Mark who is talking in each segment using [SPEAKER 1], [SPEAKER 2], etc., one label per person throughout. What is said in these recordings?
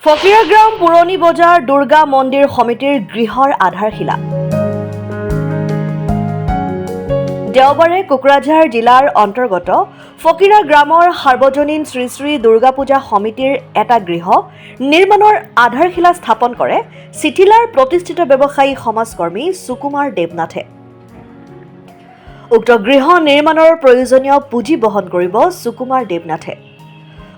[SPEAKER 1] ফকিৰাগ্ৰাম পুৰণি বজাৰ দুৰ্গা মন্দিৰ সমিতিৰ গৃহৰ আধাৰশিলা। দেওবাৰে কোকৰাঝাৰ জিলাৰ অন্তৰ্গত ফকিৰা গ্ৰামৰ সাৰ্বজনীন শ্ৰী শ্ৰী দুৰ্গা পূজা সমিতিৰ এটা গৃহ নিৰ্মাণৰ আধাৰশিলা স্থাপন কৰে চিঠিলাৰ প্ৰতিষ্ঠিত ব্যৱসায়ী সমাজকৰ্মী সুকুমাৰ দেৱনাথে। উক্ত গৃহ নিৰ্মাণৰ প্ৰয়োজনীয় পুঁজি বহন কৰিব সুকুমাৰ দেৱনাথে।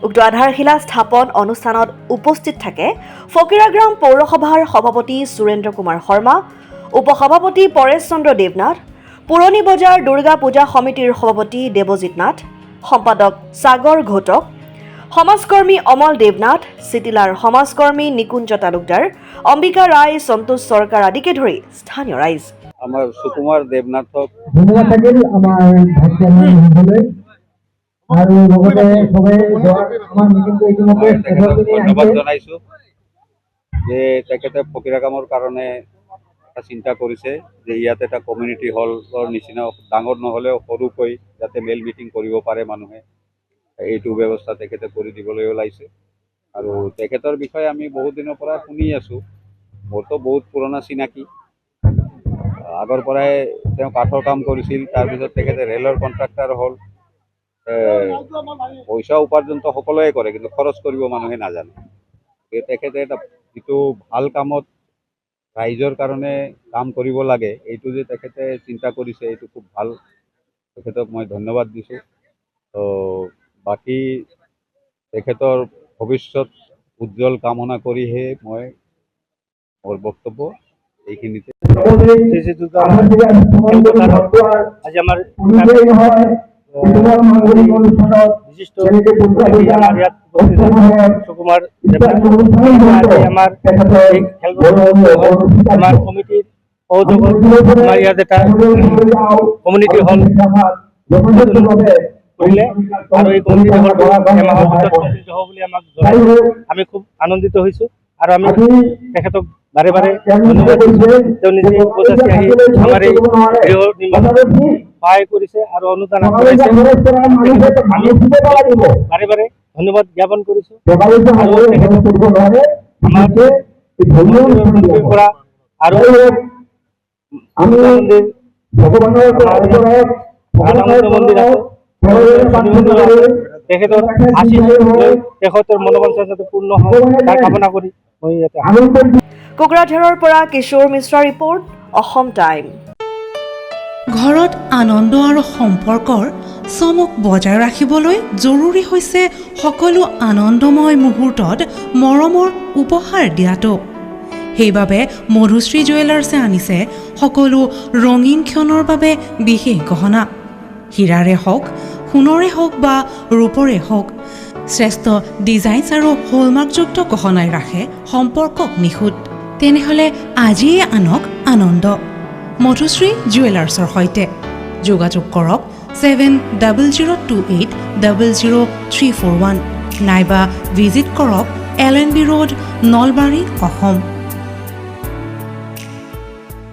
[SPEAKER 1] উক্ত আধাৰশিলা স্থাপন অনুষ্ঠানত উপস্থিত থাকে ফকিৰাগ্ৰাম পৌৰসভাৰ সভাপতি সুৰেন্দ্ৰ কুমাৰ শৰ্মা, উপসভাপতি পৰেশ চন্দ্ৰ দেৱনাথ, পুৰণি বজাৰ দুৰ্গা পূজা সমিতিৰ সভাপতি দেৱজিৎ নাথ, সম্পাদক সাগৰ ঘোটক, সমাজকৰ্মী অমল দেৱনাথ, চিটিলাৰ সমাজকৰ্মী নিকুঞ্জ তালুকদাৰ, অম্বিকা ৰায়, সন্তোষ চৰকাৰ আদিকে ধৰি স্থানীয় ৰাইজ।
[SPEAKER 2] আমাৰ সুকুমাৰ দেৱনাথক
[SPEAKER 3] ধন্যবাদ থাকিল আমাৰ ভাগ্যলৈ আৰু লগতে সবাই আমাৰ মিটিংটো ইতিমধ্যে
[SPEAKER 2] ধন্যবাদ জনাইছোঁ যে তেখেতে ফকিৰাগামৰ কাৰণে এটা চিন্তা কৰিছে যে ইয়াত এটা কমিউনিটি হলৰ নিচিনা ডাঙৰ নহ'লেও সৰুকৈ যাতে মেল মিটিং কৰিব পাৰে মানুহে, এইটো ব্যৱস্থা তেখেতে কৰি দিবলৈ ওলাইছে। আৰু তেখেতৰ বিষয়ে আমি বহুত দিনৰ পৰা শুনি আছোঁ। মোৰতো বহুত পুৰণা চিনাকি, আগৰ পৰাই তেওঁ কাঠৰ কাম কৰিছিল, তাৰপিছত তেখেতে ৰেলৰ কণ্ট্ৰাক্টাৰ হ'ল। পইচা উপাৰ্জনটো সকলোৱে কৰে, কিন্তু খৰচ কৰিব মানুহে নাজানে। তেখেতে এটা যিটো ভাল কামত ৰাইজৰ কাৰণে কাম কৰিব লাগে, এইটো যে তেখেতে চিন্তা কৰিছে, এইটো খুব ভাল। তেখেতক মই ধন্যবাদ দিছোঁ। তো বাকী তেখেতৰ ভৱিষ্যত উজ্জ্বল কামনা কৰিহে মই মোৰ বক্তব্য এইখিনিতে।
[SPEAKER 4] আজি আমাৰ বিশিষ্ট সুকুমাৰ আমাৰ কমিটিৰ সহযোগত আমাৰ ইয়াত এটা কমিউনিটি হল কৰিলে আৰু এই কমিউনিটি হলটো এমাহৰ ভিতৰত কমপ্লিট হ'ব বুলি আমাক জনাই আমি খুব আনন্দিত হৈছোঁ। আৰু আমি তেখেতক বাৰে বাৰে ধন্যবাদ দিছোঁ। তেওঁ নিজে উপযাচি আহি আমাৰ এই গৃহ নিৰ্মাণত সহায় কৰিছে আৰু অনুদান আগবঢ়াইছে। আমি বাৰে বাৰে ধন্যবাদ জ্ঞাপন কৰিছোঁ। আৰু আমাৰ পৰা আৰু মন্দিৰ আছে, তেখেতৰ আশীষ লৈ তেখেতৰ মনোবাঞ্ছা যাতে পূৰ্ণ হয় তাৰ কামনা কৰি মই ইয়াতে
[SPEAKER 1] কোকৰাঝাৰৰ পৰা কিশোৰ মিশ্ৰা ৰিপৰ্ট, অসম টাইম।
[SPEAKER 5] ঘৰত আনন্দ আৰু সম্পৰ্কৰ চমক বজাই ৰাখিবলৈ জৰুৰী হৈছে সকলো আনন্দময় মুহূৰ্তত মৰমৰ উপহাৰ দিয়াটো। সেইবাবে মধুশ্ৰী জুৱেলাৰ্ছে আনিছে সকলো ৰঙীন ক্ষণৰ বাবে বিশেষ গহনা। হীৰাৰে হওক, সোণৰে হওক বা ৰূপৰে হওক, শ্ৰেষ্ঠ ডিজাইনছ আৰু হলমাৰ্কযুক্ত গহনাই ৰাখে সম্পৰ্কক নিখুঁত। তেনেহ'লে আজিয়ে আনক আনন্দ মধুশ্ৰী জুৱেলাৰ্ছৰ সৈতে। যোগাযোগ কৰক 7002800341 নাইবা ভিজিট কৰক LNB ৰোড, নলবাৰী, অসম।